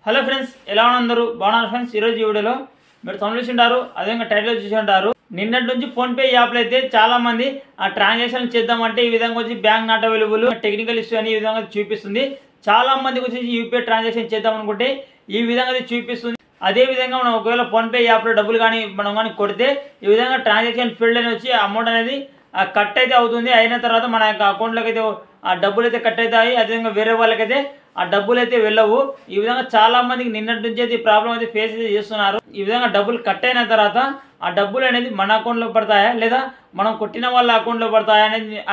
Hello friends, ఎలా ఉన్నారు? బాగున్నారు ఫ్రెండ్స్. ఈరోజు ఈ వీడియోలో మీరు తమిళ చూసింటారు, అదేవిధంగా టైటిల్ చూసి ఉంటారు. నిన్నటి నుంచి ఫోన్పే యాప్లో అయితే చాలా మంది ఆ ట్రాన్సాక్షన్ చేద్దామంటే ఈ విధంగా వచ్చి bank not available, technical issue అని ఈ విధంగా చూపిస్తుంది. చాలా మందికి వచ్చి యూపీఐ ట్రాన్సాక్షన్ చేద్దాం అనుకుంటే ఈ విధంగా చూపిస్తుంది. అదే విధంగా మనం ఒకవేళ ఫోన్పే యాప్లో డబ్బులు కానీ మనం కానీ కొడితే ఈ విధంగా ట్రాన్సాక్షన్ ఫీల్డ్ అని వచ్చి అమౌంట్ అనేది కట్ అయితే అవుతుంది. అయిన తర్వాత మన యొక్క అకౌంట్లోకి అయితే ఆ డబ్బులు అయితే కట్ అవుతాయి. అదేవిధంగా వేరే వాళ్ళకైతే ఆ డబ్బులు అయితే వెళ్ళవు. ఈ విధంగా చాలా మందికి నిన్నటి నుంచి అయితే ఈ ప్రాబ్లం అయితే ఫేస్ అయితే చేస్తున్నారు. ఈ విధంగా డబ్బులు కట్ అయిన తర్వాత ఆ డబ్బులు అనేది మన అకౌంట్లో పడతాయా లేదా మనం కొట్టిన వాళ్ళ అకౌంట్లో పడతాయా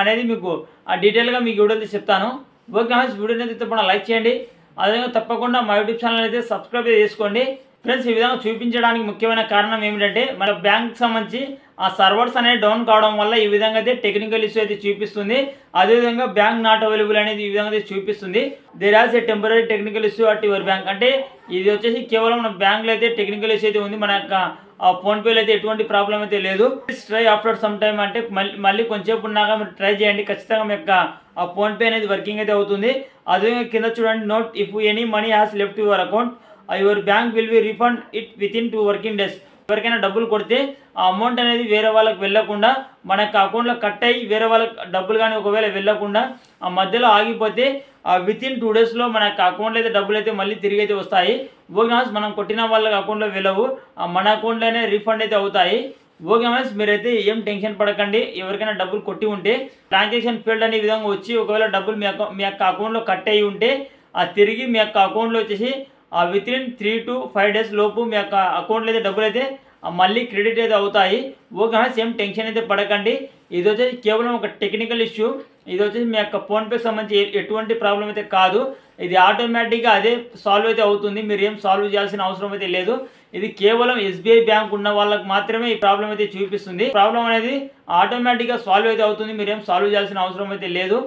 అనేది మీకు ఆ డీటెయిల్గా మీకు వీడియో చెప్తాను. ఓకే, వీడియోని అయితే తప్పకుండా లైక్ చేయండి. అదేవిధంగా తప్పకుండా మా యూట్యూబ్ ఛానల్ అయితే సబ్స్క్రైబ్ చేసుకోండి. ఫ్రెండ్స్, ఈ విధంగా చూపించడానికి ముఖ్యమైన కారణం ఏమిటంటే మన బ్యాంక్ సంబంధించి ఆ సర్వర్స్ అనేది డౌన్ కావడం వల్ల ఈ విధంగా అయితే టెక్నికల్ ఇష్యూ అయితే చూపిస్తుంది. అదేవిధంగా బ్యాంక్ నాట్ అవైలబుల్ అనేది ఈ విధంగా అయితే చూపిస్తుంది. There has a temporary technical issue at your bank. అంటే ఇది వచ్చేసి కేవలం మన బ్యాంక్లో అయితే టెక్నికల్ ఇష్యూ అయితే ఉంది. మన యొక్క ఫోన్పేలో అయితే ఎటువంటి ప్రాబ్లం అయితే లేదు. ట్రై ఆఫ్టర్ సమ్ టైమ్ అంటే మళ్ళీ కొంచెంసేపు ఉన్నాక మీరు ట్రై చేయండి. ఖచ్చితంగా మీ యొక్క ఆ ఫోన్పే అనేది వర్కింగ్ అయితే అవుతుంది. అదేవిధంగా కింద చూడండి, note if any money has left your account your bank will be refund it with in 2 working days. ఎవరికైనా డబ్బులు కొడితే ఆ అమౌంట్ అనేది వేరే వాళ్ళకి వెళ్ళకుండా మన యొక్క అకౌంట్లో కట్ అయ్యి వేరే వాళ్ళకి డబ్బులు కానీ ఒకవేళ వెళ్ళకుండా ఆ మధ్యలో ఆగిపోతే విత్ ఇన్ 2 డేస్లో మన యొక్క అకౌంట్లో అయితే డబ్బులు అయితే మళ్ళీ తిరిగి అయితే వస్తాయి. ఓకే, మనం కొట్టిన వాళ్ళకి అకౌంట్లో వెళ్ళవు, మన అకౌంట్లోనే రీఫండ్ అయితే అవుతాయి. ఓకే మీరైతే ఏం టెన్షన్ పడకండి. ఎవరికైనా డబ్బులు కొట్టి ఉంటే ట్రాన్సాక్షన్ ఫీల్డ్ అనే విధంగా వచ్చి ఒకవేళ డబ్బులు మీ యొక్క అకౌంట్లో కట్ అయ్యి ఉంటే తిరిగి మీ యొక్క అకౌంట్లో వచ్చేసి విత్ ఇన్ 3 to 5 డేస్ లోపు మీ యొక్క అకౌంట్లో అయితే డబ్బులు అయితే మళ్ళీ క్రెడిట్ అయితే అవుతాయి. ఓకే, సేమ్ టెన్షన్ అయితే పడకండి. ఇది వచ్చేసి కేవలం ఒక టెక్నికల్ ఇష్యూ. ఇది వచ్చేసి మీ యొక్క ఫోన్పేకి సంబంధించి ఎటువంటి ప్రాబ్లం అయితే కాదు. ఇది ఆటోమేటిక్గా అదే సాల్వ్ అయితే అవుతుంది. మీరు ఏం సాల్వ్ చేయాల్సిన అవసరం అయితే లేదు. ఇది కేవలం ఎస్బీఐ బ్యాంక్ ఉన్న వాళ్ళకి మాత్రమే ఈ ప్రాబ్లం అయితే చూపిస్తుంది. ప్రాబ్లం అనేది ఆటోమేటిక్గా సాల్వ్ అయితే అవుతుంది. మీరు ఏం సాల్వ్ చేయాల్సిన అవసరం అయితే లేదు.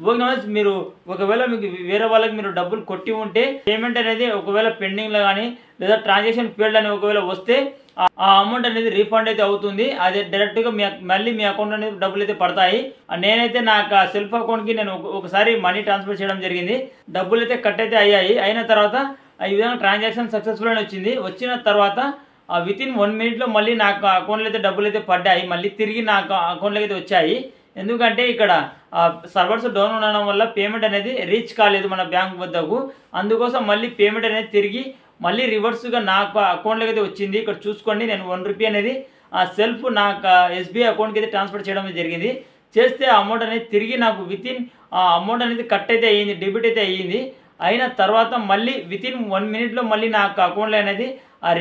ఓకే, మీరు ఒకవేళ మీకు వేరే వాళ్ళకి మీరు డబ్బులు కొట్టి ఉంటే పేమెంట్ అనేది ఒకవేళ పెండింగ్లో కానీ లేదా ట్రాన్సాక్షన్ ఫీల్డ్ అని ఒకవేళ వస్తే ఆ అమౌంట్ అనేది రీఫండ్ అయితే అవుతుంది. అదే డైరెక్ట్గా మళ్ళీ మీ అకౌంట్ అనేది డబ్బులు అయితే పడతాయి. నేనైతే నా సెల్ఫ్ అకౌంట్కి నేను ఒకసారి మనీ ట్రాన్స్ఫర్ చేయడం జరిగింది. డబ్బులు అయితే కట్ అయితే అయ్యాయి. అయిన తర్వాత ఈ విధంగా ట్రాన్సాక్షన్ సక్సెస్ఫుల్ అని వచ్చింది. వచ్చిన తర్వాత విత్ ఇన్ 1 minute మళ్ళీ నాకు అకౌంట్లో అయితే డబ్బులు అయితే పడ్డాయి. మళ్ళీ తిరిగి నా అకౌంట్లోకి అయితే వచ్చాయి. ఎందుకంటే ఇక్కడ సర్వర్స్ డౌన్ ఉండడం వల్ల పేమెంట్ అనేది రీచ్ కాలేదు మన బ్యాంక్ వద్దకు. అందుకోసం మళ్ళీ పేమెంట్ అనేది తిరిగి మళ్ళీ రివర్స్గా నాకు అకౌంట్లోకి అయితే వచ్చింది. ఇక్కడ చూసుకోండి, నేను 1 రూపీ అనేది సెల్ఫ్ నాకు ఎస్బీఐ అకౌంట్కి అయితే ట్రాన్స్ఫర్ చేయడం జరిగింది. చేస్తే ఆ అమౌంట్ అనేది తిరిగి నాకు విత్ ఇన్ అమౌంట్ అనేది కట్ అయితే అయ్యింది, డెబిట్ అయితే అయ్యింది. అయిన తర్వాత మళ్ళీ విత్ ఇన్ 1 minute మళ్ళీ నాకు అకౌంట్లో అనేది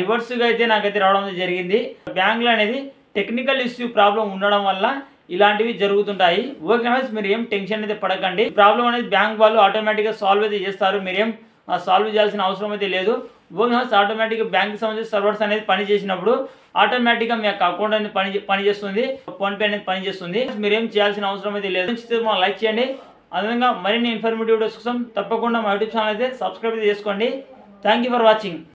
రివర్స్గా అయితే నాకైతే రావడం జరిగింది. బ్యాంక్లో అనేది టెక్నికల్ ఇష్యూ ప్రాబ్లం ఉండడం వల్ల ఇలాంటివి జరుగుతుంటాయి. ఓకే, మీరు ఏం టెన్షన్ అయితే పడకండి. ప్రాబ్లం అనేది బ్యాంక్ వాళ్ళు ఆటోమేటిక్గా సాల్వ్ అయితే చేస్తారు. మీరేం సాల్వ్ చేయాల్సిన అవసరం అయితే లేదు. ఓకే, ఆటోమేటిక్గా బ్యాంక్కి సంబంధించిన సర్వర్స్ అనేది పని చేసినప్పుడు ఆటోమేటిక్గా మీ యొక్క అకౌంట్ అనేది పనిచేస్తుంది, ఫోన్పే అనేది పనిచేస్తుంది. మీరేం చేయాల్సిన అవసరం అయితే లేదు. లైక్ చేయండి. అదేవిధంగా మరిన్ని ఇన్ఫర్మేటివ్ వీడియోస్ కోసం తప్పకుండా మా యూట్యూబ్ ఛానల్ అయితే సబ్స్క్రైబ్ చేసుకోండి. Thank you for watching.